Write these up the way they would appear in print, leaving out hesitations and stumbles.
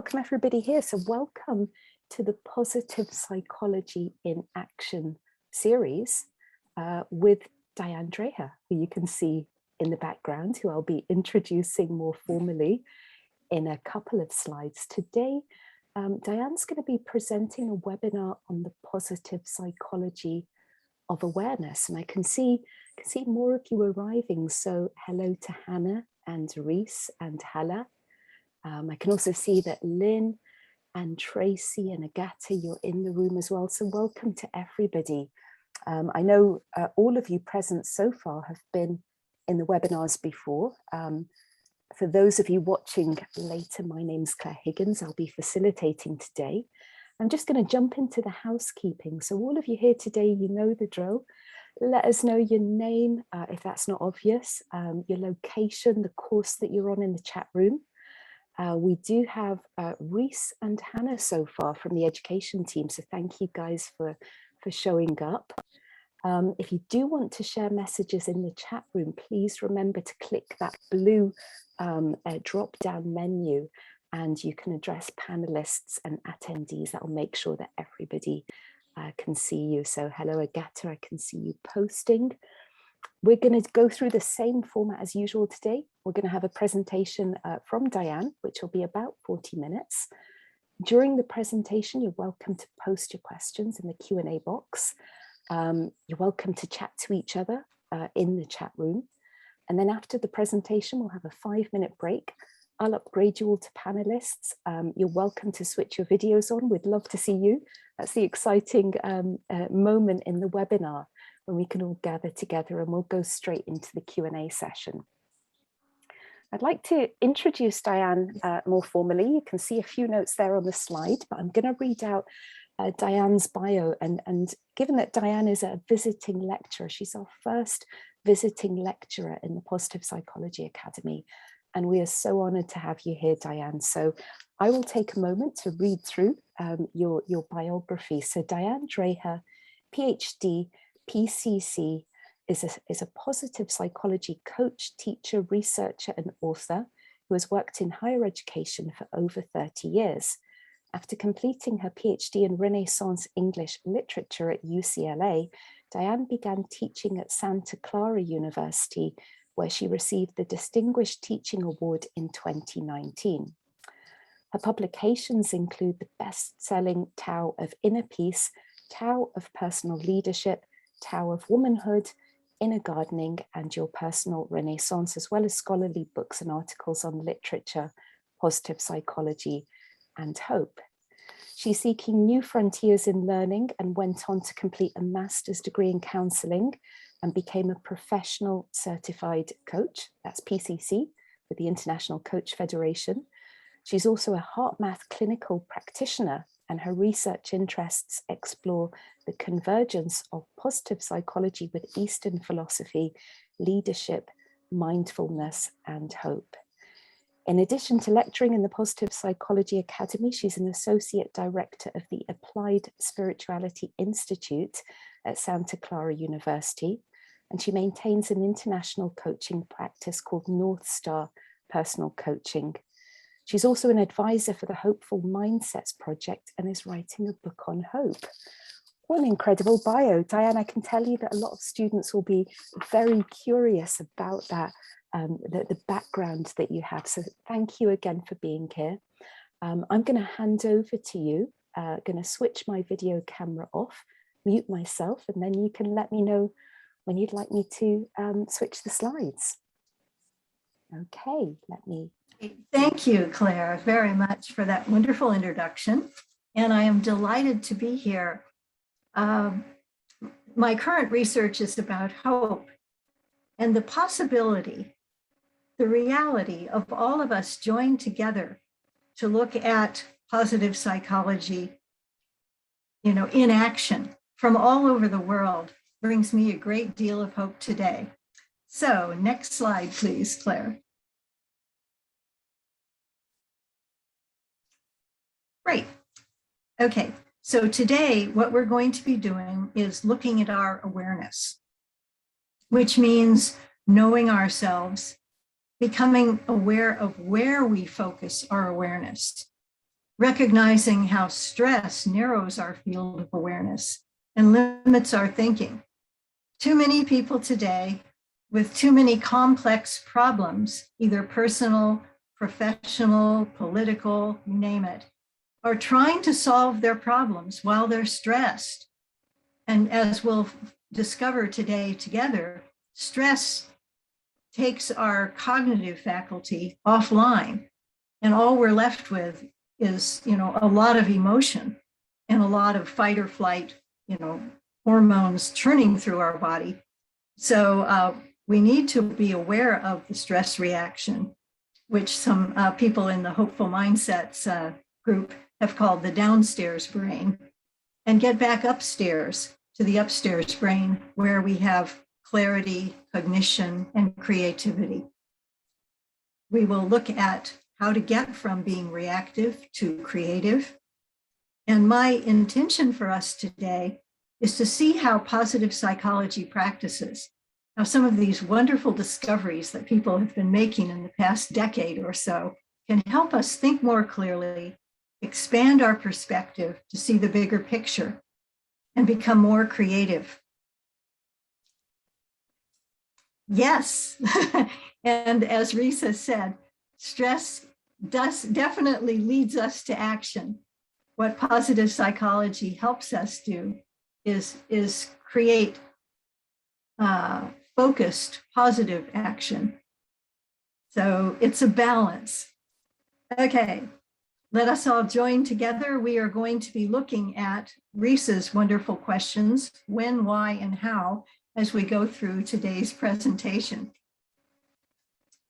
Welcome everybody here. So welcome to the Positive Psychology in Action series with Diane Dreher, who you can see in the background, who I'll be introducing more formally in a couple of slides. Today, Diane's going to be presenting a webinar on the positive psychology of awareness. And I can see more of you arriving. So hello to Hannah and Reese and Hala. I can also see that Lynn and Tracy and Agata, you're in the room as well. So welcome to everybody. I know all of you present so far have been in the webinars before. For those of you watching later, my name's Claire Higgins. I'll be facilitating today. I'm just going to jump into the housekeeping. So all of you here today, you know the drill. Let us know your name, if that's not obvious, your location, the course that you're on in the chat room. We do have Reese and Hannah so far from the education team, so thank you guys for showing up. If you do want to share messages in the chat room, please remember to click that blue drop-down menu and you can address panelists and attendees. That will make sure that everybody can see you. So hello Agata, I can see you posting. We're going to go through the same format as usual today. We're going to have a presentation from Diane, which will be about 40 minutes. During the presentation, you're welcome to post your questions in the Q&A box. You're welcome to chat to each other in the chat room. And then after the presentation, we'll have a 5-minute break. I'll upgrade you all to panelists. You're welcome to switch your videos on. We'd love to see you. That's the exciting moment in the webinar, when we can all gather together, and we'll go straight into the Q&A session. I'd like to introduce Diane more formally. You can see a few notes there on the slide, but I'm going to read out Diane's bio. And given that Diane is a visiting lecturer, she's our first visiting lecturer in the Positive Psychology Academy. And we are so honored to have you here, Diane. So I will take a moment to read through your biography. So Diane Dreher, PhD, PCC, is a positive psychology coach, teacher, researcher, and author who has worked in higher education for over 30 years. After completing her PhD in Renaissance English literature at UCLA, Diane began teaching at Santa Clara University, where she received the Distinguished Teaching Award in 2019. Her publications include the best-selling Tao of Inner Peace, Tao of Personal Leadership, Tao of Womanhood, Inner Gardening, and Your Personal Renaissance, as well as scholarly books and articles on literature, positive psychology, and hope. She's seeking new frontiers in learning and went on to complete a master's degree in counseling and became a professional certified coach, that's PCC, with the International Coach Federation. She's also a HeartMath clinical practitioner, and her research interests explore the convergence of positive psychology with Eastern philosophy, leadership, mindfulness, and hope. In addition to lecturing in the Positive Psychology Academy, she's an associate director of the Applied Spirituality Institute at Santa Clara University, and she maintains an international coaching practice called North Star Personal Coaching. She's also an advisor for the Hopeful Mindsets Project and is writing a book on hope. What an incredible bio. Diane, I can tell you that a lot of students will be very curious about that, the background that you have. So thank you again for being here. I'm going to hand over to you, going to switch my video camera off, mute myself, and then you can let me know when you'd like me to switch the slides. Okay, let me. Thank you, Claire, very much for that wonderful introduction. And I am delighted to be here. My current research is about hope and the possibility, the reality of all of us joined together to look at positive psychology, in action from all over the world brings me a great deal of hope today. So next slide, please, Claire. Great. Okay, so today what we're going to be doing is looking at our awareness, which means knowing ourselves, becoming aware of where we focus our awareness. recognizing how stress narrows our field of awareness and limits our thinking. Too many people today with too many complex problems, either personal, professional, political, you name it, are trying to solve their problems while they're stressed. And as we'll discover today together, stress takes our cognitive faculty offline, and all we're left with is, a lot of emotion and a lot of fight or flight, hormones churning through our body. So we need to be aware of the stress reaction, which some people in the Hopeful Mindsets group have called the downstairs brain, and get back upstairs to the upstairs brain where we have clarity, cognition, and creativity. We will look at how to get from being reactive to creative. And my intention for us today is to see how positive psychology practices, how some of these wonderful discoveries that people have been making in the past decade or so can help us think more clearly, expand our perspective to see the bigger picture, and become more creative. Yes, and as Risa said, stress definitely leads us to action. What positive psychology helps us do is create focused, positive action. So it's a balance. Okay, let us all join together. We are going to be looking at Risa's wonderful questions, when, why, and how, as we go through today's presentation.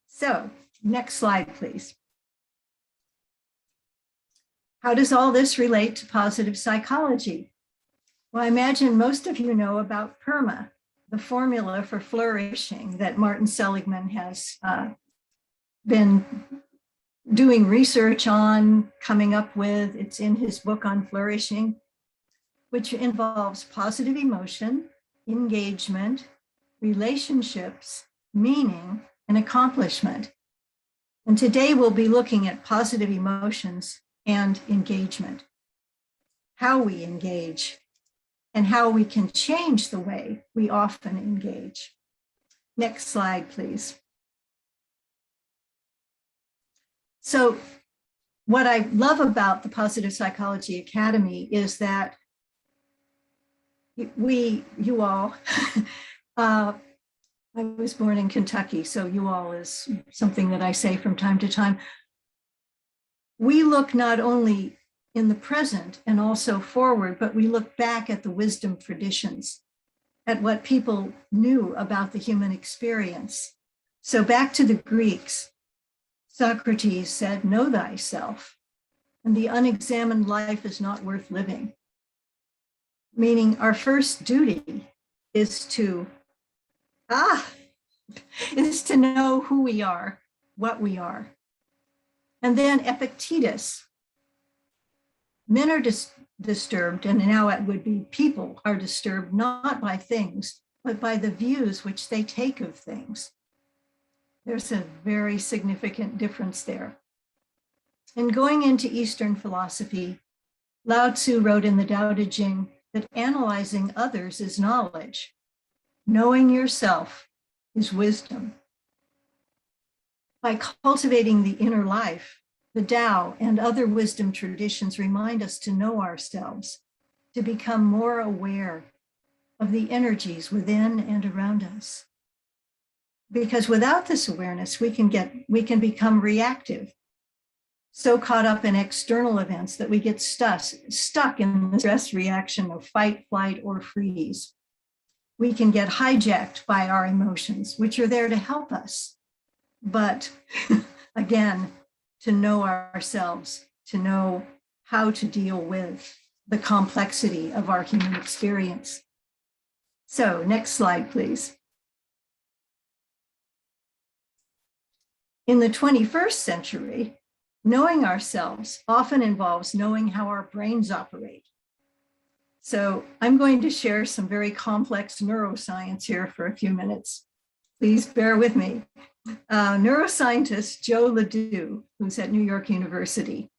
So, next slide, please. How does all this relate to positive psychology? Well, I imagine most of you know about PERMA, the formula for flourishing that Martin Seligman has been doing research on, coming up with. It's in his book on flourishing, which involves positive emotion, engagement, relationships, meaning, and accomplishment. And today we'll be looking at positive emotions and engagement, how we engage, and how we can change the way we often engage. Next slide, please. So what I love about the Positive Psychology Academy is that you all, I was born in Kentucky, so you all is something that I say from time to time. We look not only in the present and also forward, but we look back at the wisdom traditions, at what people knew about the human experience. So back to the Greeks, Socrates said, "Know thyself, and the unexamined life is not worth living." Meaning our first duty is to know who we are, what we are. And then Epictetus, men are disturbed, and now it would be people are disturbed not by things, but by the views which they take of things. There's a very significant difference there. And going into Eastern philosophy, Lao Tzu wrote in the Tao Te Ching that analyzing others is knowledge. Knowing yourself is wisdom. By cultivating the inner life, the Tao and other wisdom traditions remind us to know ourselves, to become more aware of the energies within and around us. Because without this awareness, we can become reactive, so caught up in external events that we get stuck in the stress reaction of fight, flight, or freeze. We can get hijacked by our emotions, which are there to help us. But again, to know ourselves, to know how to deal with the complexity of our human experience. So next slide, please. In the 21st century, knowing ourselves often involves knowing how our brains operate. So I'm going to share some very complex neuroscience here for a few minutes. Please bear with me. Neuroscientist Joe Ledoux, who's at New York University,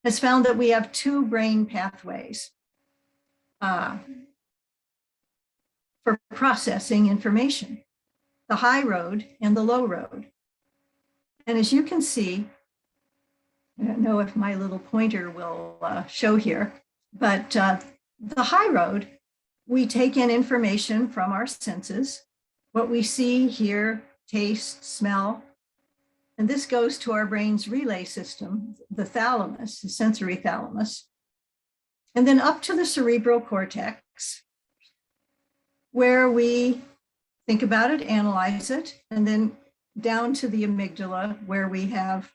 has found that we have two brain pathways for processing information, the high road and the low road. And as you can see, I don't know if my little pointer will show here, but the high road, we take in information from our senses, what we see, hear, taste, smell, and this goes to our brain's relay system, the thalamus, the sensory thalamus, and then up to the cerebral cortex, where we think about it, analyze it, and then down to the amygdala, where we have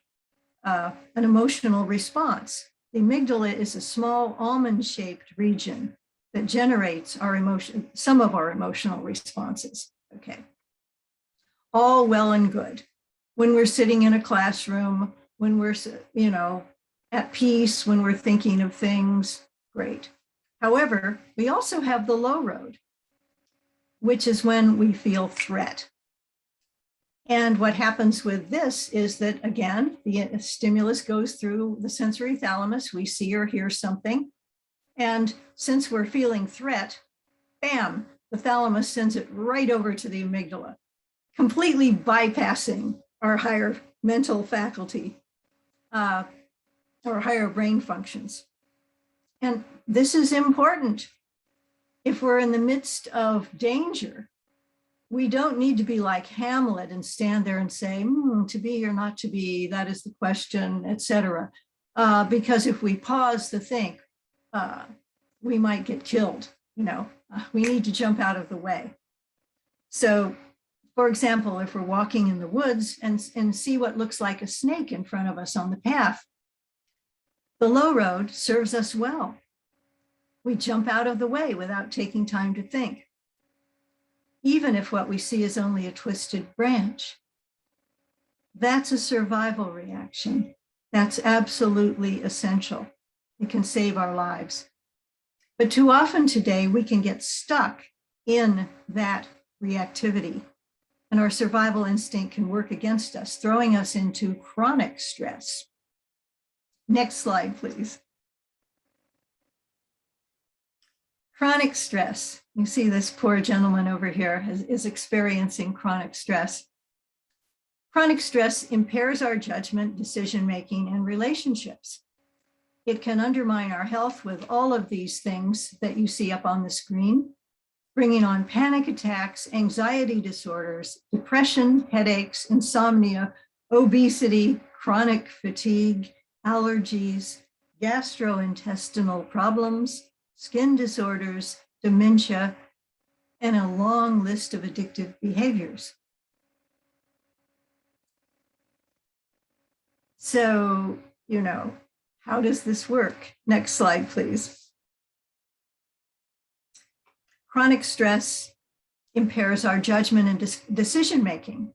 an emotional response. The amygdala is a small almond-shaped region that generates our emotion, some of our emotional responses. Okay, all well and good. When we're sitting in a classroom, when we're, at peace, when we're thinking of things, great. However, we also have the low road, which is when we feel threat. And what happens with this is that, again, the stimulus goes through the sensory thalamus. We see or hear something. And since we're feeling threat, bam, the thalamus sends it right over to the amygdala, completely bypassing our higher mental faculty, our higher brain functions. And this is important. If we're in the midst of danger, we don't need to be like Hamlet and stand there and say, to be or not to be, that is the question, etc. Because if we pause to think, we might get killed. We need to jump out of the way. So, for example, if we're walking in the woods and see what looks like a snake in front of us on the path, the low road serves us well. We jump out of the way without taking time to think, even if what we see is only a twisted branch. That's a survival reaction. That's absolutely essential. It can save our lives. But too often today, we can get stuck in that reactivity, and our survival instinct can work against us, throwing us into chronic stress. Next slide, please. Chronic stress. You see this poor gentleman over here is experiencing chronic stress. Chronic stress impairs our judgment, decision-making, and relationships. It can undermine our health with all of these things that you see up on the screen, bringing on panic attacks, anxiety disorders, depression, headaches, insomnia, obesity, chronic fatigue, allergies, gastrointestinal problems, skin disorders, dementia, and a long list of addictive behaviors. So, how does this work? Next slide, please. Chronic stress impairs our judgment and decision-making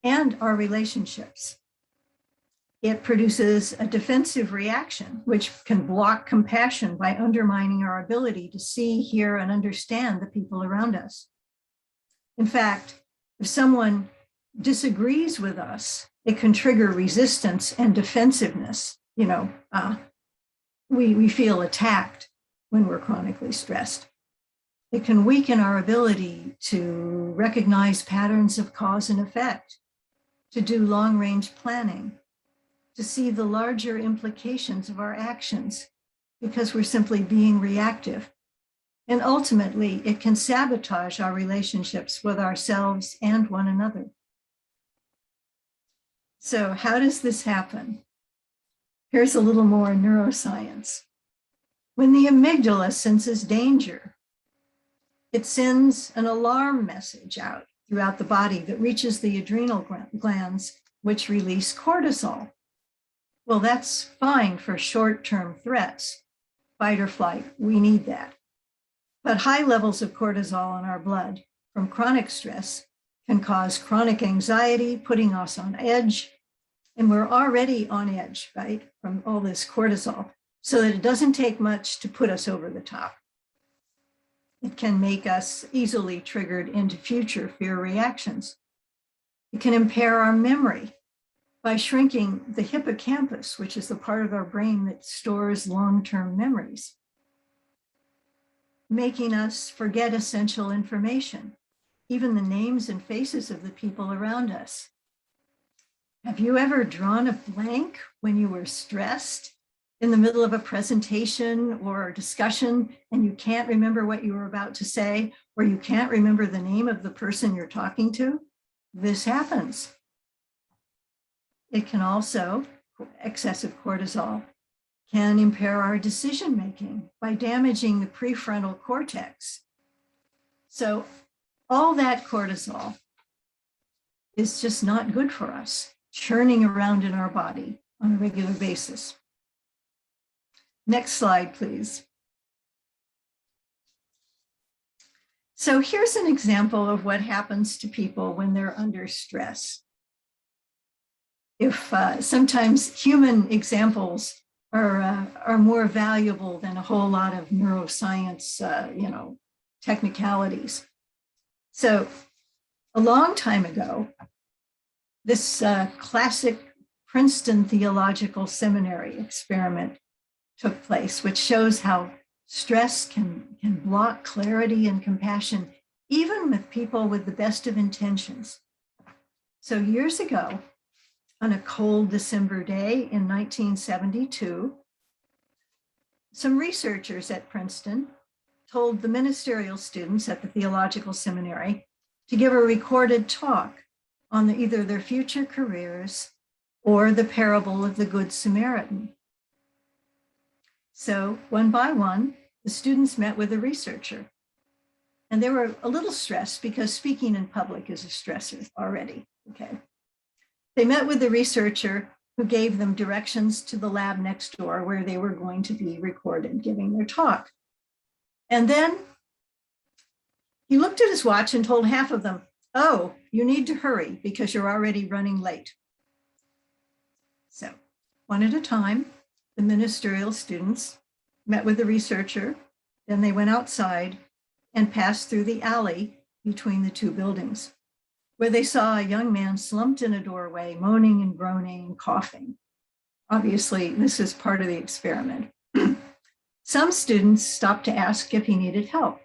and our relationships. It produces a defensive reaction, which can block compassion by undermining our ability to see, hear, and understand the people around us. In fact, if someone disagrees with us, it can trigger resistance and defensiveness. We feel attacked when we're chronically stressed. It can weaken our ability to recognize patterns of cause and effect, to do long-range planning, to see the larger implications of our actions, because we're simply being reactive. And ultimately, it can sabotage our relationships with ourselves and one another. So how does this happen? Here's a little more neuroscience. When the amygdala senses danger, it sends an alarm message out throughout the body that reaches the adrenal glands, which release cortisol. Well, that's fine for short-term threats, fight or flight, we need that. But high levels of cortisol in our blood from chronic stress can cause chronic anxiety, putting us on edge. And we're already on edge, right, from all this cortisol, so that it doesn't take much to put us over the top. It can make us easily triggered into future fear reactions. It can impair our memory by shrinking the hippocampus, which is the part of our brain that stores long-term memories, making us forget essential information, even the names and faces of the people around us. Have you ever drawn a blank when you were stressed in the middle of a presentation or a discussion and you can't remember what you were about to say, or you can't remember the name of the person you're talking to? This happens. It can also, excessive cortisol can impair our decision-making by damaging the prefrontal cortex. So all that cortisol is just not good for us, churning around in our body on a regular basis. Next slide, please. So here's an example of what happens to people when they're under stress. If sometimes human examples are more valuable than a whole lot of neuroscience, technicalities. So a long time ago, this classic Princeton Theological Seminary experiment took place, which shows how stress can block clarity and compassion, even with people with the best of intentions. So years ago, on a cold December day in 1972, some researchers at Princeton told the ministerial students at the Theological Seminary to give a recorded talk on either their future careers or the parable of the Good Samaritan. So one by one, the students met with a researcher, and they were a little stressed because speaking in public is a stressor already, okay? They met with the researcher who gave them directions to the lab next door where they were going to be recorded giving their talk. And then he looked at his watch and told half of them, "Oh, you need to hurry because you're already running late." So one at a time, the ministerial students met with the researcher, then they went outside and passed through the alley between the two buildings, where they saw a young man slumped in a doorway, moaning and groaning and coughing. Obviously, this is part of the experiment. Some students stopped to ask if he needed help.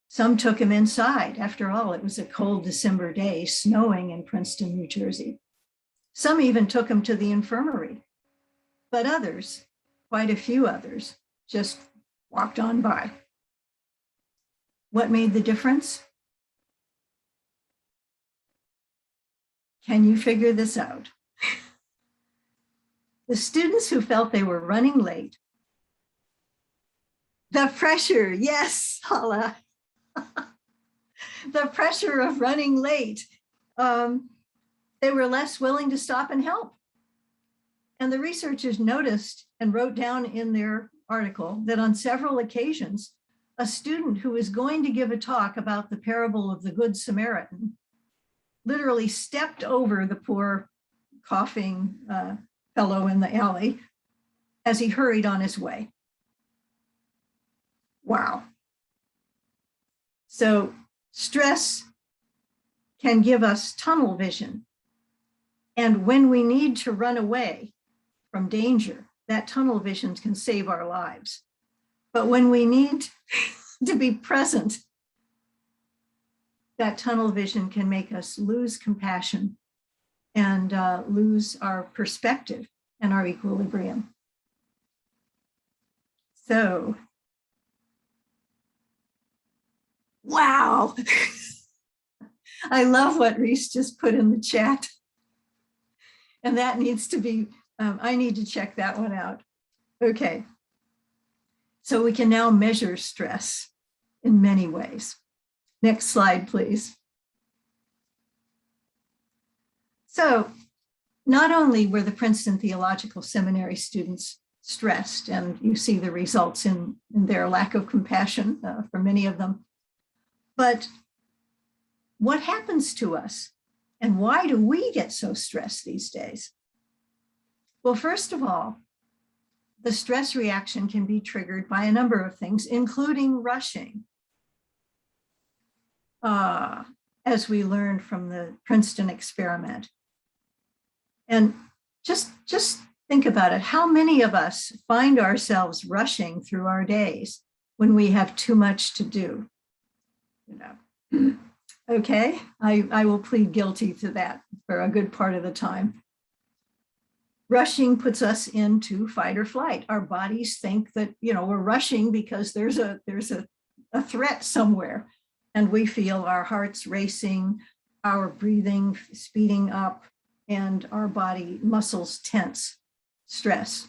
Some took him inside. After all, it was a cold December day, snowing in Princeton, New Jersey. Some even took him to the infirmary. But others, quite a few others, just walked on by. What made the difference? Can you figure this out? The students who felt they were running late, the pressure, yes, Hala, the pressure of running late, they were less willing to stop and help. And the researchers noticed and wrote down in their article that on several occasions, a student who was going to give a talk about the parable of the Good Samaritan literally stepped over the poor coughing fellow in the alley as he hurried on his way. Wow. So stress can give us tunnel vision. And when we need to run away from danger, that tunnel vision can save our lives. But when we need to be present, that tunnel vision can make us lose compassion and lose our perspective and our equilibrium. So, wow. I love what Reese just put in the chat. And that needs to be, I need to check that one out. Okay. So we can now measure stress in many ways. Next slide, please. So not only were the Princeton Theological Seminary students stressed, and you see the results in their lack of compassion for many of them, but what happens to us and why do we get so stressed these days? Well, first of all, the stress reaction can be triggered by a number of things, including rushing. As we learned from the Princeton experiment. And just think about it. How many of us find ourselves rushing through our days when we have too much to do? You know, okay, I will plead guilty to that for a good part of the time. Rushing puts us into fight or flight. Our bodies think that, you know, we're rushing because there's a threat somewhere, and we feel our hearts racing, our breathing speeding up, and our body muscles tense, stress.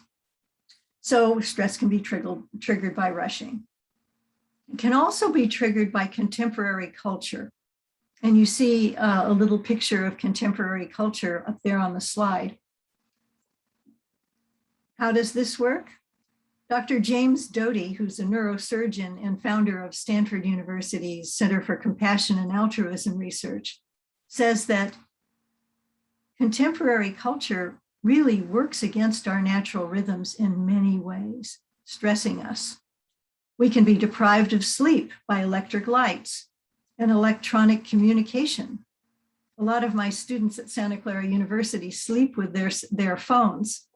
So stress can be triggered by rushing. It can also be triggered by contemporary culture. And you see a little picture of contemporary culture up there on the slide. How does this work? Dr. James Doty, who's a neurosurgeon and founder of Stanford University's Center for Compassion and Altruism Research, says that contemporary culture really works against our natural rhythms in many ways, stressing us. We can be deprived of sleep by electric lights and electronic communication. A lot of my students at Santa Clara University sleep with their phones,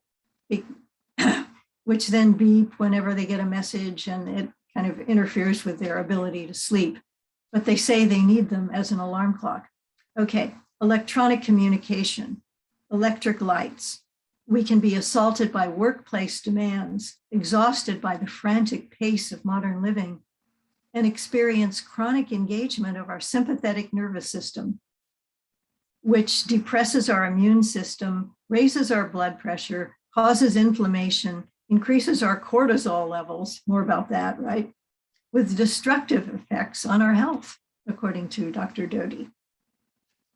which then beep whenever they get a message, and it kind of interferes with their ability to sleep. But they say they need them as an alarm clock. Okay, electronic communication, electric lights. We can be assaulted by workplace demands, exhausted by the frantic pace of modern living, and experience chronic engagement of our sympathetic nervous system, which depresses our immune system, raises our blood pressure, causes inflammation, increases our cortisol levels, more about that, right? With destructive effects on our health, according to Dr. Doty.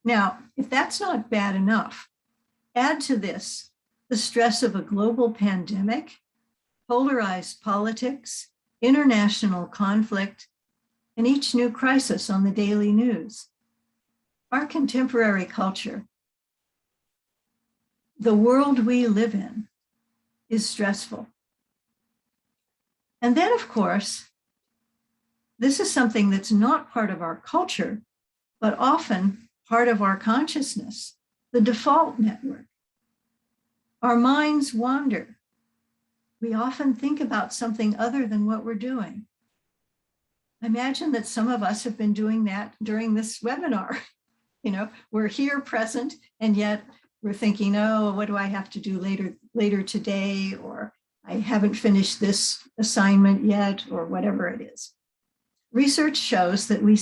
Now, if that's not bad enough, add to this the stress of a global pandemic, polarized politics, international conflict, and each new crisis on the daily news. Our contemporary culture, the world we live in, is stressful. And then, of course, this is something that's not part of our culture, but often part of our consciousness, the default network. Our minds wander. We often think about something other than what we're doing. I imagine that some of us have been doing that during this webinar. You know, we're here present, and yet we're thinking, oh, what do I have to do later today? Or I haven't finished this assignment yet, or whatever it is. Research shows that we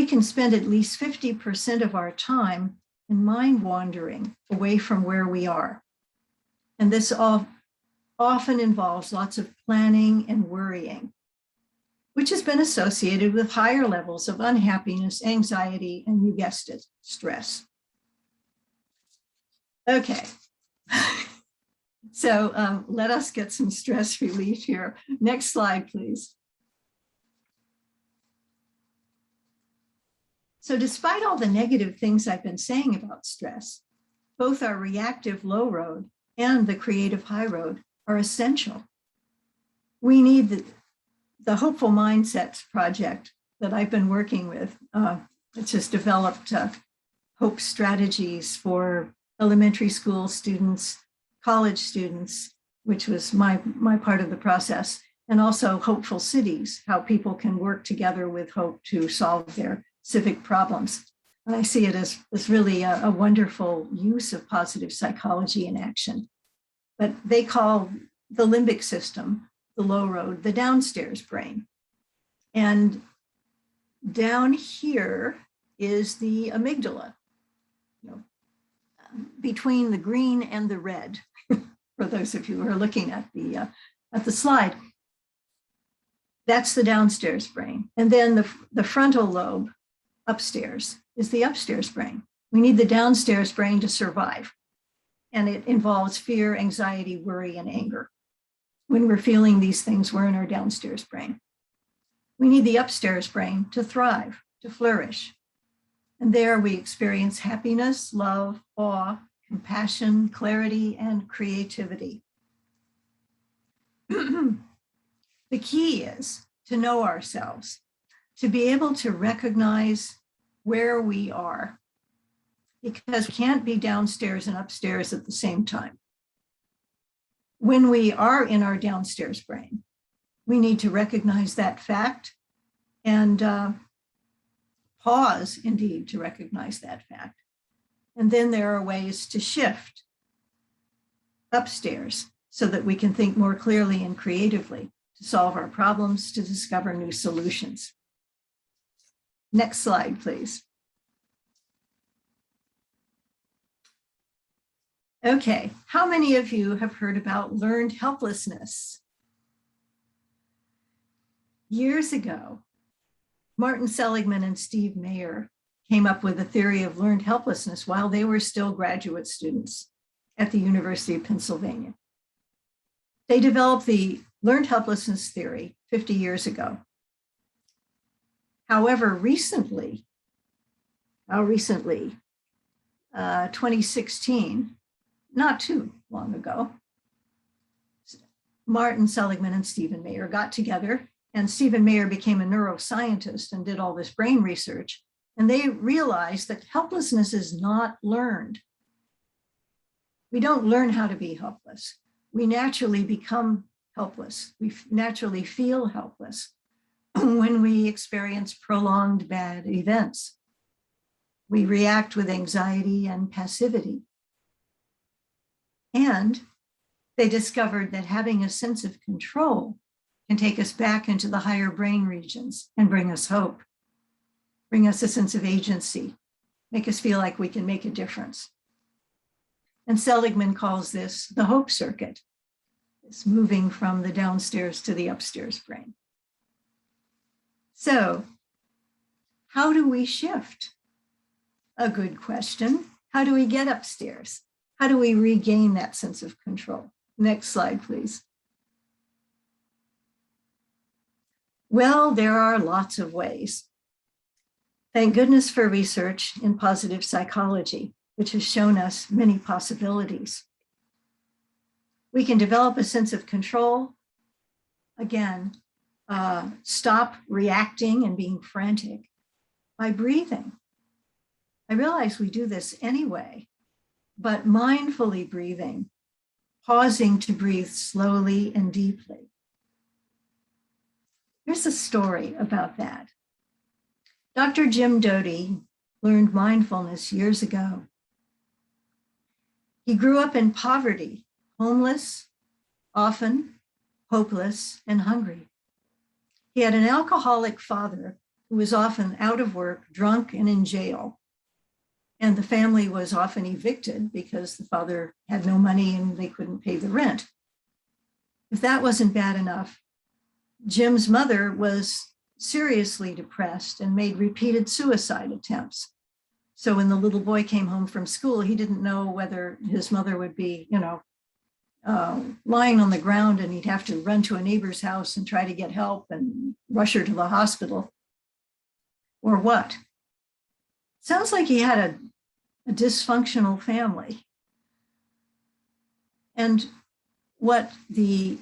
can spend at least 50% of our time in mind wandering away from where we are. And this often involves lots of planning and worrying, which has been associated with higher levels of unhappiness, anxiety, and you guessed it, stress. Okay, so let us get some stress relief here. Next slide, please. So despite all the negative things I've been saying about stress, both our reactive low road and the creative high road are essential. We need the Hopeful Mindsets project that I've been working with. It's just developed hope strategies for elementary school students, college students, which was my part of the process, and also Hopeful Cities, how people can work together with hope to solve their civic problems. And I see it as really a wonderful use of positive psychology in action. But they call the limbic system, the low road, the downstairs brain. And down here is the amygdala, you know, between the green and the red, for those of you who are looking at the slide. That's the downstairs brain. And then the frontal lobe upstairs is the upstairs brain. We need the downstairs brain to survive. And it involves fear, anxiety, worry, and anger. When we're feeling these things, we're in our downstairs brain. We need the upstairs brain to thrive, to flourish. And there we experience happiness, love, awe, compassion, clarity, and creativity. The key is to know ourselves, to be able to recognize where we are. because we can't be downstairs and upstairs at the same time. When we are in our downstairs brain, we need to recognize that fact and pause, indeed, to recognize that fact. And then there are ways to shift upstairs so that we can think more clearly and creatively to solve our problems, to discover new solutions. Next slide, please. Okay, how many of you have heard about learned helplessness? Years ago, Martin Seligman and Steve Mayer came up with a theory of learned helplessness while they were still graduate students at the University of Pennsylvania. They developed the learned helplessness theory 50 years ago. However, recently, 2016, not too long ago, Martin Seligman and Stephen Mayer got together, and Stephen Mayer became a neuroscientist and did all this brain research. And they realized that helplessness is not learned. We don't learn how to be helpless. We naturally become helpless. We naturally feel helpless when we experience prolonged bad events. We react with anxiety and passivity. And they discovered that having a sense of control can take us back into the higher brain regions and bring us hope, bring us a sense of agency, make us feel like we can make a difference. And Seligman calls this the hope circuit. It's moving from the downstairs to the upstairs brain. So, how do we shift? A good question. How do we get upstairs? How do we regain that sense of control? Next slide, please. Well, there are lots of ways. Thank goodness for research in positive psychology, which has shown us many possibilities. We can develop a sense of control. Again, stop reacting and being frantic by breathing. I realize we do this anyway, but mindfully breathing, pausing to breathe slowly and deeply. Here's a story about that. Dr. Jim Doty learned mindfulness years ago. He grew up in poverty, homeless, often hopeless and hungry. He had an alcoholic father who was often out of work, drunk, and in jail. And the family was often evicted because the father had no money and they couldn't pay the rent. If that wasn't bad enough, Jim's mother was seriously depressed and made repeated suicide attempts. So when the little boy came home from school, he didn't know whether his mother would be, lying on the ground and he'd have to run to a neighbor's house and try to get help and rush her to the hospital, or what. Sounds like he had a dysfunctional family. And what the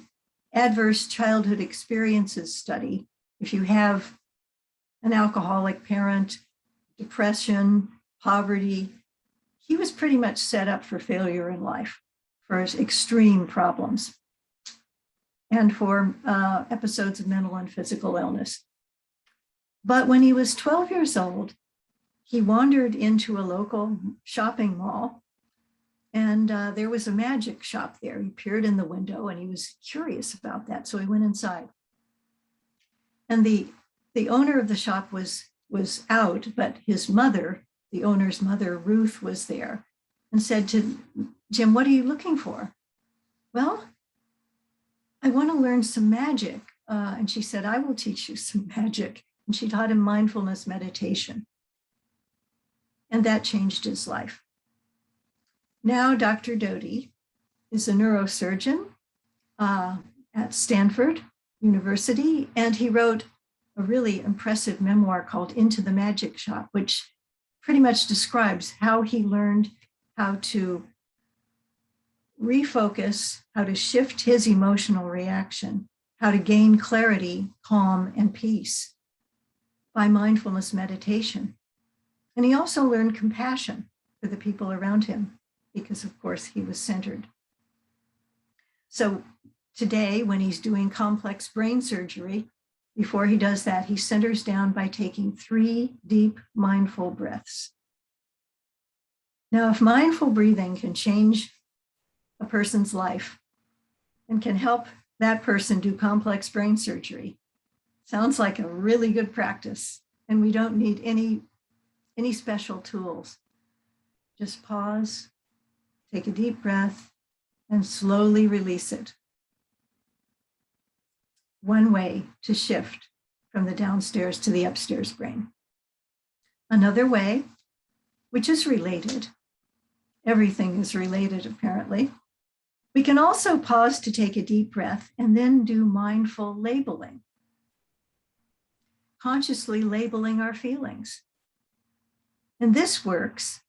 Adverse Childhood Experiences study, if you have an alcoholic parent, depression, poverty, he was pretty much set up for failure in life, for his extreme problems, and for episodes of mental and physical illness. But when he was 12 years old, he wandered into a local shopping mall, and there was a magic shop there. He peered in the window and he was curious about that, so he went inside. And the owner of the shop was out, but his mother, the owner's mother, Ruth, was there and said to Jim, "What are you looking for?" "Well, I want to learn some magic." And she said, "I will teach you some magic." And she taught him mindfulness meditation. And that changed his life. Now, Dr. Doty is a neurosurgeon at Stanford University, and he wrote a really impressive memoir called Into the Magic Shop, which pretty much describes how he learned how to refocus, how to shift his emotional reaction, how to gain clarity, calm, and peace by mindfulness meditation. And he also learned compassion. for the people around him, because of course he was centered. So today, when he's doing complex brain surgery, before he does that, he centers down by taking 3 deep mindful breaths. Now, if mindful breathing can change a person's life and can help that person do complex brain surgery, sounds like a really good practice. And we don't need any special tools. Just pause, take a deep breath, and slowly release it. One way to shift from the downstairs to the upstairs brain. Another way, which is related, everything is related apparently, we can also pause to take a deep breath and then do mindful labeling. Consciously labeling our feelings. And this works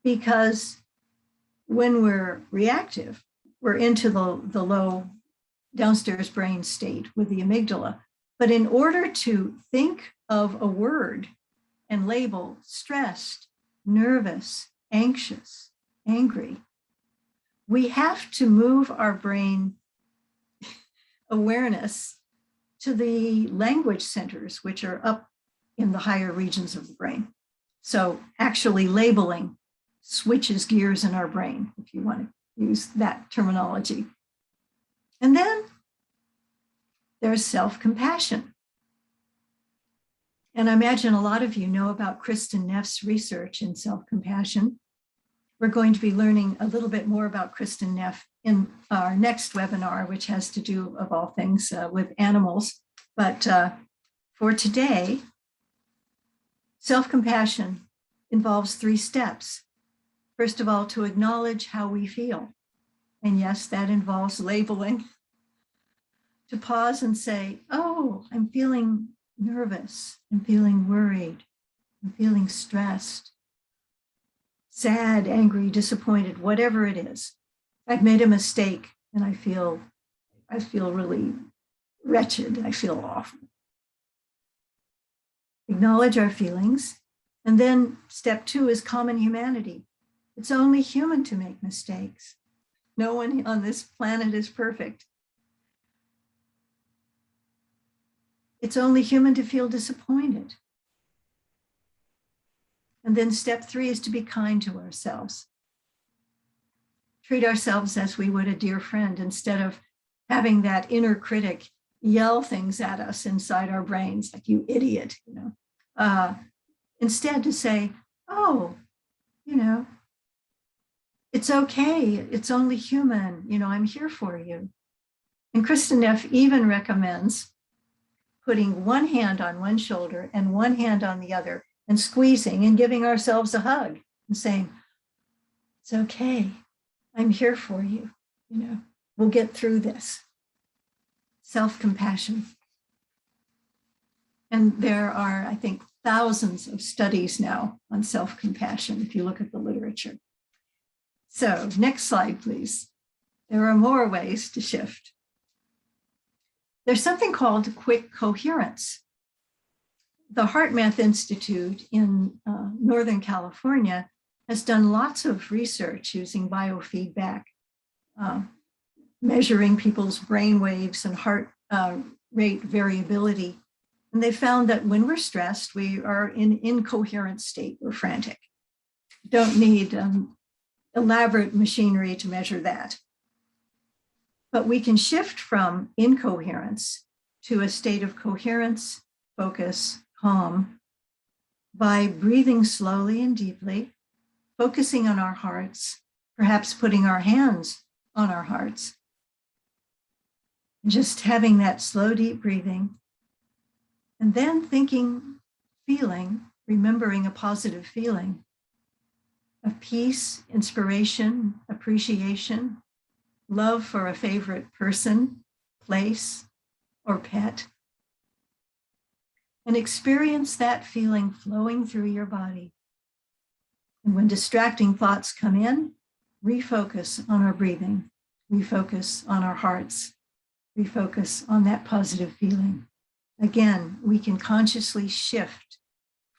because when we're reactive, we're into the low downstairs brain state with the amygdala. But in order to think of a word and label stressed, nervous, anxious, angry, we have to move our brain awareness to the language centers, which are up in the higher regions of the brain. So actually labeling switches gears in our brain, if you want to use that terminology. And then there's self-compassion. And I imagine a lot of you know about Kristin Neff's research in self-compassion. We're going to be learning a little bit more about Kristin Neff in our next webinar, which has to do, of all things, with animals. But for today, self-compassion involves 3 steps. First of all, to acknowledge how we feel. And yes, that involves labeling. To pause and say, oh, I'm feeling nervous, I'm feeling worried, I'm feeling stressed, sad, angry, disappointed, whatever it is. I've made a mistake and I feel really wretched. I feel awful. Acknowledge our feelings. And then step 2 is common humanity. It's only human to make mistakes. No one on this planet is perfect. It's only human to feel disappointed. And then step 3 is to be kind to ourselves. Treat ourselves as we would a dear friend, instead of having that inner critic yell things at us inside our brains, like, you idiot, you know. Instead to say, oh, you know, it's okay. It's only human. You know, I'm here for you. And Kristin Neff even recommends putting one hand on one shoulder and one hand on the other and squeezing and giving ourselves a hug and saying, it's okay. I'm here for you. You know, we'll get through this. Self-compassion. And there are, I think, thousands of studies now on self-compassion if you look at the literature. So next slide, please. There are more ways to shift. There's something called quick coherence. The HeartMath Institute in Northern California has done lots of research using biofeedback, measuring people's brain waves and heart rate variability. And they found that when we're stressed, we are in incoherent state, we're frantic. Don't need elaborate machinery to measure that. But we can shift from incoherence to a state of coherence, focus, calm, by breathing slowly and deeply, focusing on our hearts, perhaps putting our hands on our hearts, just having that slow, deep breathing, and then thinking, feeling, remembering a positive feeling of peace, inspiration, appreciation, love for a favorite person, place, or pet. And experience that feeling flowing through your body. And when distracting thoughts come in, refocus on our breathing, refocus on our hearts, refocus on that positive feeling. Again, we can consciously shift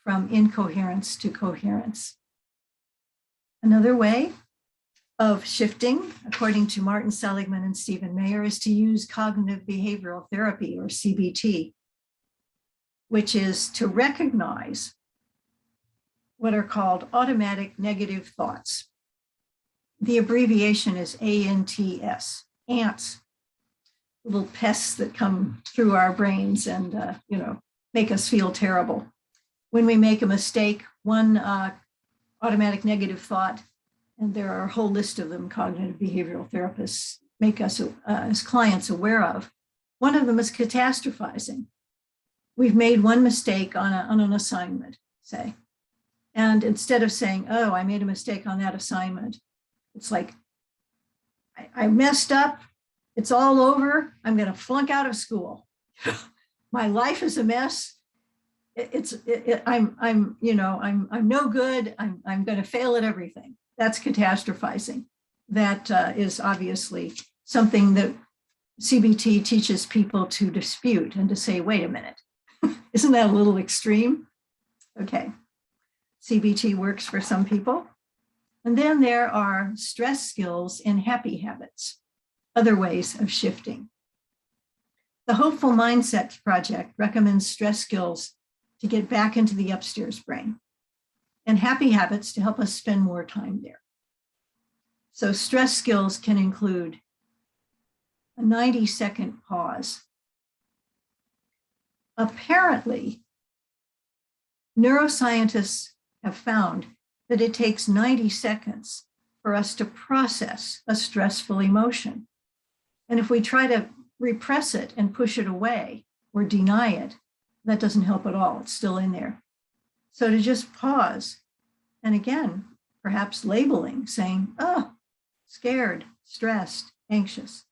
from incoherence to coherence. Another way of shifting, according to Martin Seligman and Stephen Mayer, is to use cognitive behavioral therapy, or CBT, which is to recognize what are called automatic negative thoughts. The abbreviation is ANTS, ants, little pests that come through our brains and make us feel terrible. When we make a mistake, one automatic negative thought, and there are a whole list of them cognitive behavioral therapists make us as clients aware of. One of them is catastrophizing. We've made one mistake on an assignment, say, and instead of saying, oh, I made a mistake on that assignment, it's like, I messed up, it's all over, I'm going to flunk out of school. My life is a mess. I'm no good. I'm going to fail at everything. That's catastrophizing. That is obviously something that CBT teaches people to dispute and to say, wait a minute, isn't that a little extreme? Okay, CBT works for some people. And then there are stress skills and happy habits, other ways of shifting. The Hopeful Mindset Project recommends stress skills to get back into the upstairs brain, and happy habits to help us spend more time there. So stress skills can include a 90-second pause. Apparently, neuroscientists have found that it takes 90 seconds for us to process a stressful emotion. And if we try to repress it and push it away or deny it, that doesn't help at all. It's still in there. So to just pause, and again, perhaps labeling, saying, oh, scared, stressed, anxious.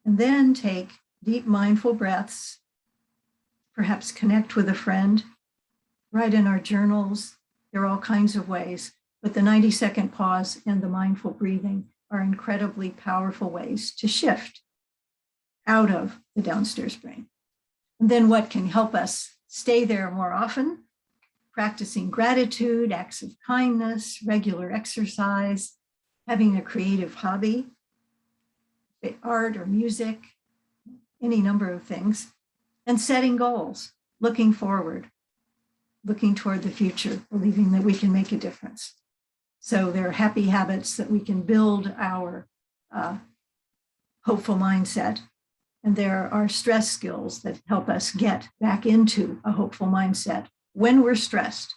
And then take deep mindful breaths, perhaps connect with a friend, write in our journals. There are all kinds of ways, but the 90-second pause and the mindful breathing are incredibly powerful ways to shift out of the downstairs brain. And then what can help us stay there more often? Practicing gratitude, acts of kindness, regular exercise, having a creative hobby, art or music, any number of things, and setting goals, looking forward, looking toward the future, believing that we can make a difference. So there are happy habits that we can build our hopeful mindset. And there are stress skills that help us get back into a hopeful mindset when we're stressed.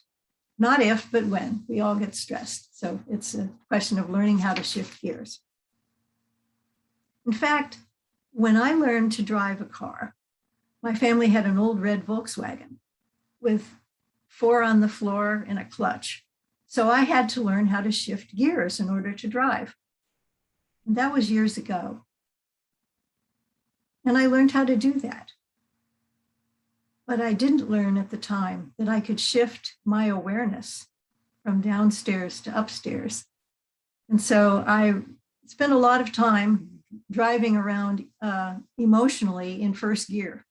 Not if, but when. We all get stressed. So it's a question of learning how to shift gears. In fact, when I learned to drive a car, my family had an old red Volkswagen with 4 on the floor and a clutch. So I had to learn how to shift gears in order to drive. And that was years ago. And I learned how to do that. But I didn't learn at the time that I could shift my awareness from downstairs to upstairs. And so I spent a lot of time driving around emotionally in first gear,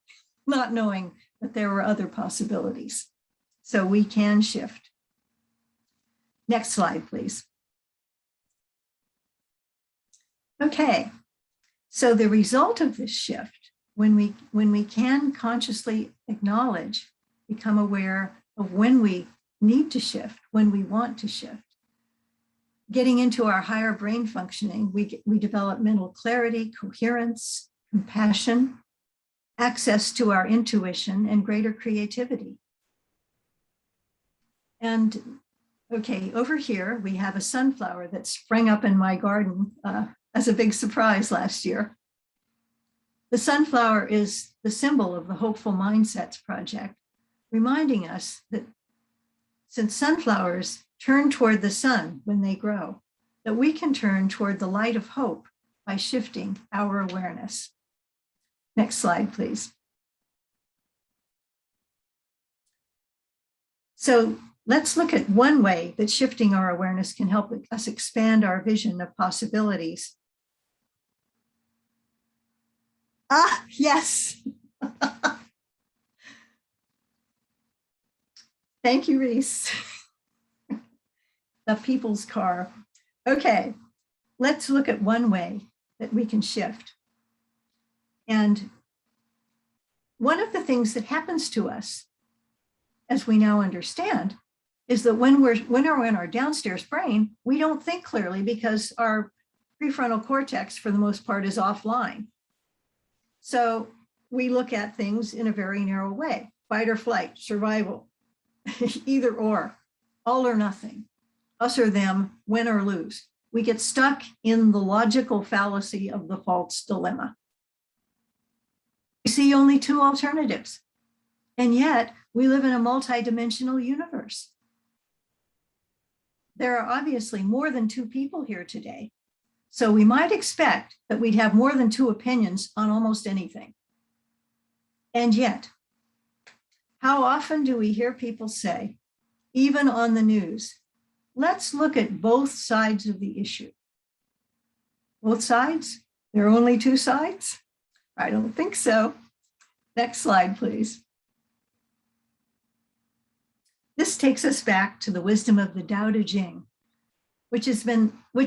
not knowing that there were other possibilities. So we can shift. Next slide, please. Okay, so the result of this shift, when we can consciously acknowledge, become aware of when we need to shift, when we want to shift, getting into our higher brain functioning, we develop mental clarity, coherence, compassion, access to our intuition, and greater creativity. And okay, over here, we have a sunflower that sprang up in my garden as a big surprise last year. The sunflower is the symbol of the Hopeful Mindsets Project, reminding us that since sunflowers turn toward the sun when they grow, that we can turn toward the light of hope by shifting our awareness. Next slide, please. So let's look at one way that shifting our awareness can help us expand our vision of possibilities. Ah, yes. Thank you, Reese. the people's car. Okay, let's look at one way that we can shift. And one of the things that happens to us, as we now understand, is that when we're in our downstairs brain, we don't think clearly because our prefrontal cortex, for the most part, is offline. So we look at things in a very narrow way: fight or flight, survival, either or, all or nothing, us or them, win or lose. We get stuck in the logical fallacy of the false dilemma. We see only two alternatives, and yet we live in a multidimensional universe. There are obviously more than two people here today, so we might expect that we'd have more than two opinions on almost anything. And yet, how often do we hear people say, even on the news, let's look at both sides of the issue? Both sides? There are only two sides? I don't think so. Next slide, please. This takes us back to the wisdom of the Tao Te Ching, which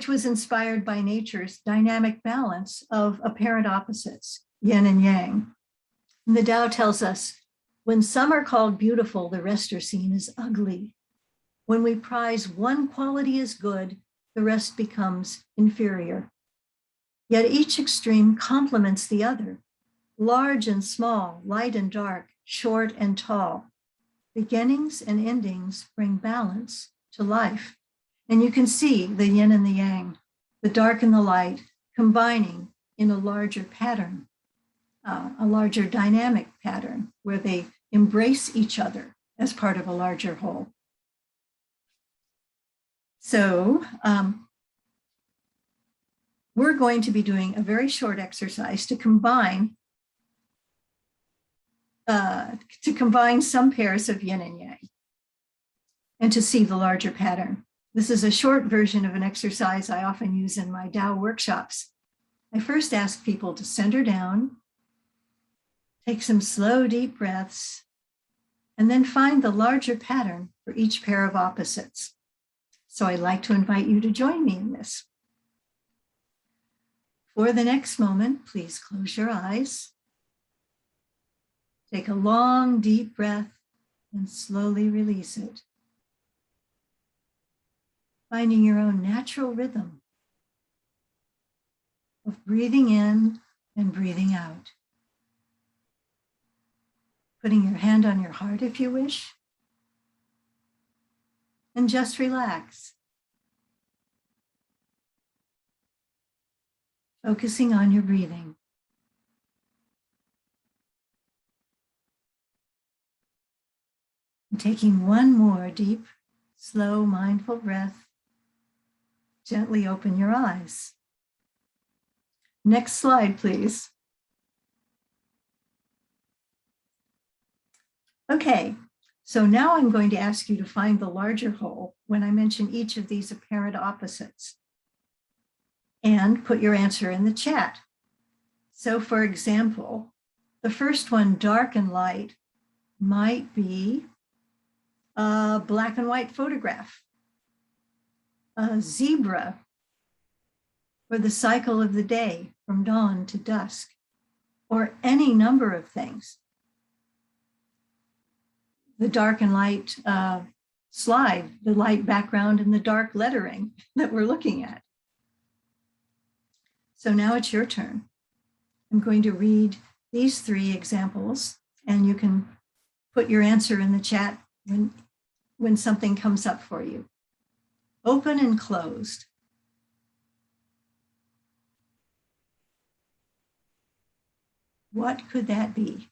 was inspired by nature's dynamic balance of apparent opposites, yin and yang. And the Tao tells us, when some are called beautiful, the rest are seen as ugly. When we prize one quality as good, the rest becomes inferior. Yet each extreme complements the other, large and small, light and dark, short and tall. Beginnings and endings bring balance to life. And you can see the yin and the yang, the dark and the light, combining in a larger pattern, a larger dynamic pattern where they embrace each other as part of a larger whole. So we're going to be doing a very short exercise to combine some pairs of yin and yang and to see the larger pattern. This is a short version of an exercise I often use in my Tao workshops. I first ask people to center down, take some slow, deep breaths, and then find the larger pattern for each pair of opposites. So I'd like to invite you to join me in this. For the next moment, please close your eyes. Take a long, deep breath and slowly release it. Finding your own natural rhythm of breathing in and breathing out. Putting your hand on your heart if you wish. And just relax. Focusing on your breathing. And taking one more deep, slow, mindful breath, gently open your eyes. Next slide, please. Okay, so now I'm going to ask you to find the larger whole when I mention each of these apparent opposites. And put your answer in the chat. So for example, the first one, dark and light, might be a black and white photograph, a zebra, or the cycle of the day from dawn to dusk, or any number of things. The dark and light slide, the light background and the dark lettering that we're looking at. So now it's your turn. I'm going to read these three examples, and you can put your answer in the chat when something comes up for you. Open and closed. What could that be?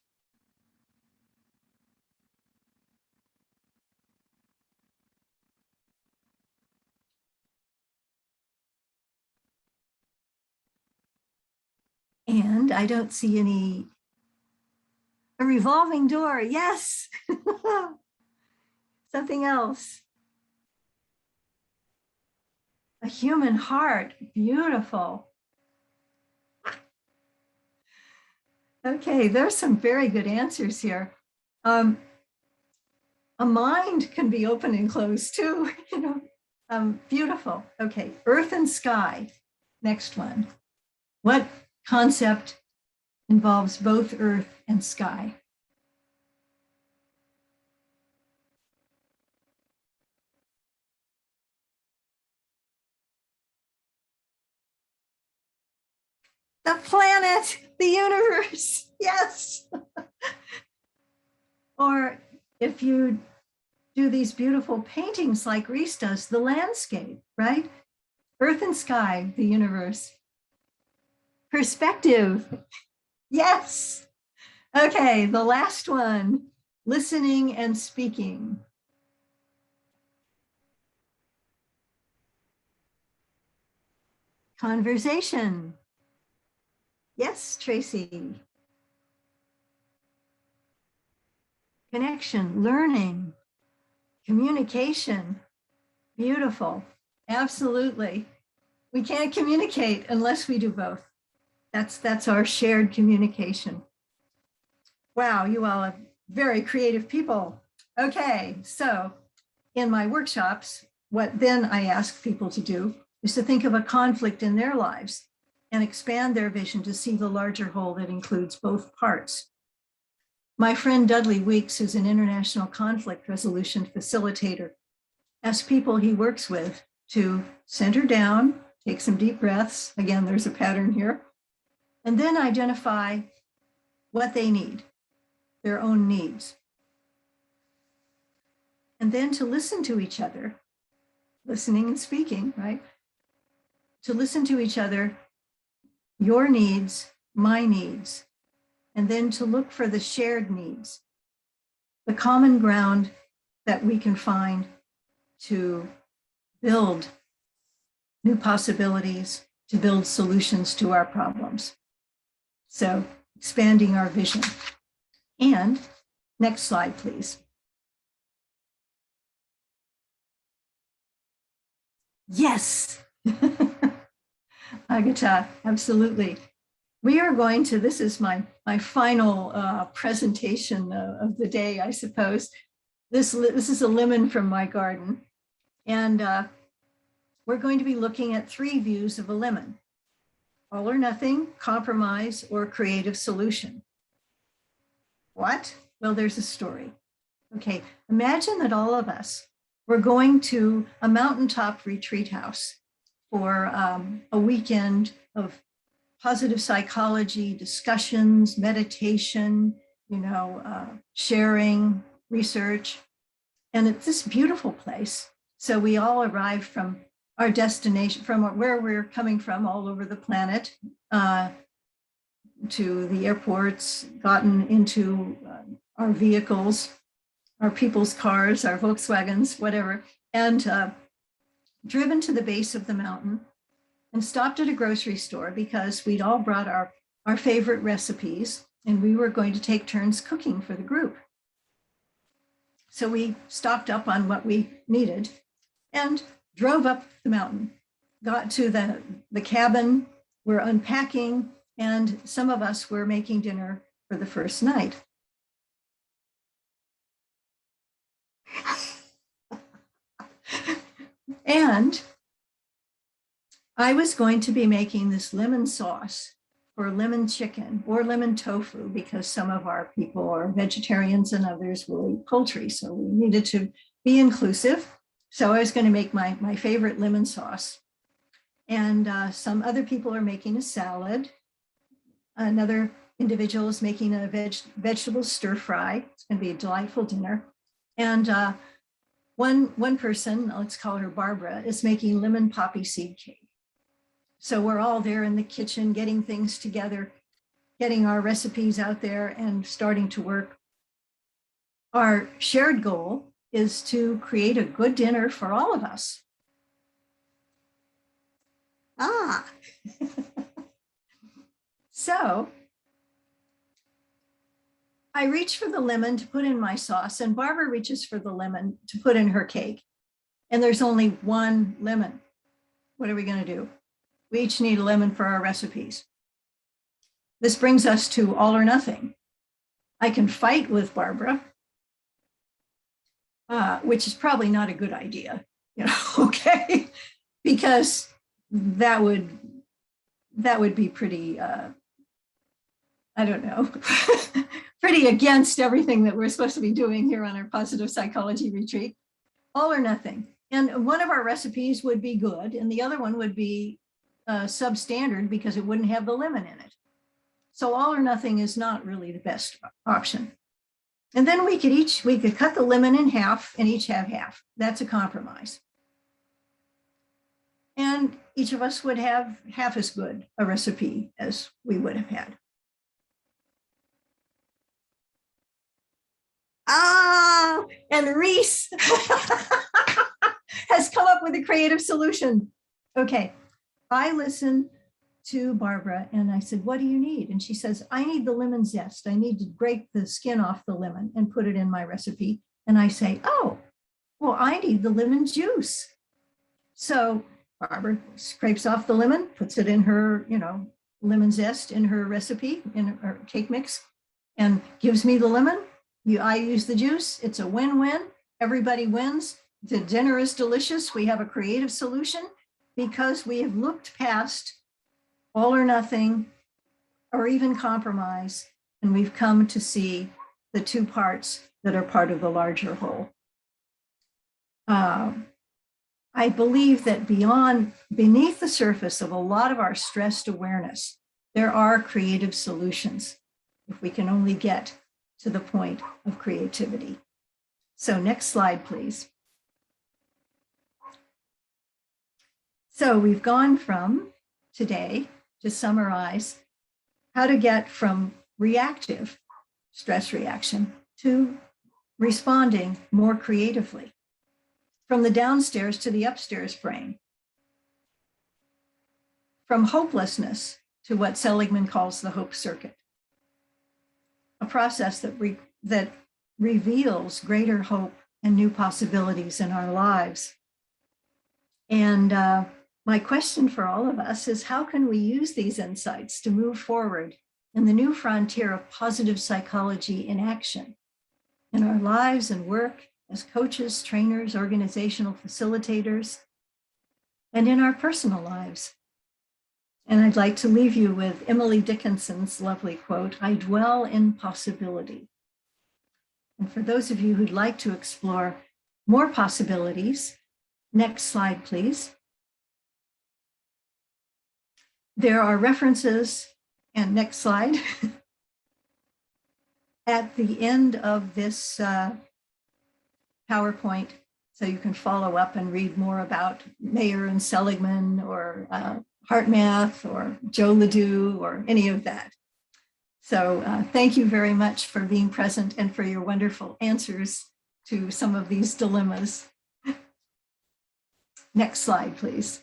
And I don't see a revolving door. Yes. Something else. A human heart. Beautiful. Okay, there's some very good answers here. A mind can be open and closed too, you know. Beautiful. Okay, earth and sky. Next one. What concept involves both earth and sky? The planet, the universe, yes. Or if you do these beautiful paintings like Reese does, the landscape, right? Earth and sky, the universe. Perspective, yes. Okay, the last one, listening and speaking. Conversation. Yes, Tracy. Connection, learning, communication. Beautiful. Absolutely. We can't communicate unless we do both. That's our shared communication. Wow, you all are very creative people. Okay, so in my workshops, what then I ask people to do is to think of a conflict in their lives and expand their vision to see the larger whole that includes both parts. My friend Dudley Weeks, who's an international conflict resolution facilitator, asks people he works with to center down, take some deep breaths. Again, there's a pattern here. And then identify what they need, their own needs. And then to listen to each other, listening and speaking, right? To listen to each other, your needs, my needs, and then to look for the shared needs, the common ground that we can find to build new possibilities, to build solutions to our problems. So expanding our vision. And next slide, please. Yes. Agata, absolutely. We are going to, this is my final presentation of the day, I suppose. This is a lemon from my garden. And we're going to be looking at 3 views of a lemon: all or nothing, compromise, or creative solution. What? Well, there's a story. Okay, imagine that all of us were going to a mountaintop retreat house for a weekend of positive psychology discussions, meditation, sharing, research. And it's this beautiful place. So we all arrived from our destination, from where we're coming from all over the planet, to the airports, gotten into our vehicles, our people's cars, our Volkswagens, whatever, and driven to the base of the mountain and stopped at a grocery store because we'd all brought our favorite recipes and we were going to take turns cooking for the group. So we stocked up on what we needed and drove up the mountain, got to the cabin, we're unpacking, and some of us were making dinner for the first night. And I was going to be making this lemon sauce for lemon chicken or lemon tofu because some of our people are vegetarians and others will eat poultry. So we needed to be inclusive. So I was going to make my favorite lemon sauce. And some other people are making a salad. Another individual is making a vegetable stir fry. It's going to be a delightful dinner. And one person, let's call her Barbara, is making lemon poppy seed cake. So we're all there in the kitchen getting things together, getting our recipes out there and starting to work. Our shared goal is to create a good dinner for all of us. So I reach for the lemon to put in my sauce, and Barbara reaches for the lemon to put in her cake. And there's only one lemon. What are we going to do? We each need a lemon for our recipes. This brings us to all or nothing. I can fight with Barbara, which is probably not a good idea okay, because that would be pretty, I don't know, pretty against everything that we're supposed to be doing here on our positive psychology retreat. All or nothing. And one of our recipes would be good, and the other one would be substandard because it wouldn't have the lemon in it. So all or nothing is not really the best option. And then we could cut the lemon in half and each have half. That's a compromise. And each of us would have half as good a recipe as we would have had. And Reese has come up with a creative solution. Okay, I listened to Barbara and I said, what do you need? And she says, I need the lemon zest. I need to break the skin off the lemon and put it in my recipe. And I say, oh, well, I need the lemon juice. So Barbara scrapes off the lemon, puts it in her, lemon zest in her recipe, in her cake mix, and gives me the lemon. I use the juice. It's a win-win. Everybody wins. The dinner is delicious. We have a creative solution because we have looked past all or nothing or even compromise, and we've come to see the two parts that are part of the larger whole. I believe that beneath the surface of a lot of our stressed awareness, there are creative solutions if we can only get to the point of creativity. So next slide, please. So we've gone from today, to summarize, how to get from reactive stress reaction to responding more creatively, from the downstairs to the upstairs brain, from hopelessness to what Seligman calls the hope circuit, a process that reveals greater hope and new possibilities in our lives. And my question for all of us is, how can we use these insights to move forward in the new frontier of positive psychology in action in our lives and work as coaches, trainers, organizational facilitators, and in our personal lives? And I'd like to leave you with Emily Dickinson's lovely quote, I dwell in possibility. And for those of you who'd like to explore more possibilities, next slide, please. There are references, and next slide, at the end of this PowerPoint, so you can follow up and read more about Mayer and Seligman or HeartMath or Joe Ledoux or any of that. So thank you very much for being present and for your wonderful answers to some of these dilemmas. Next slide, please.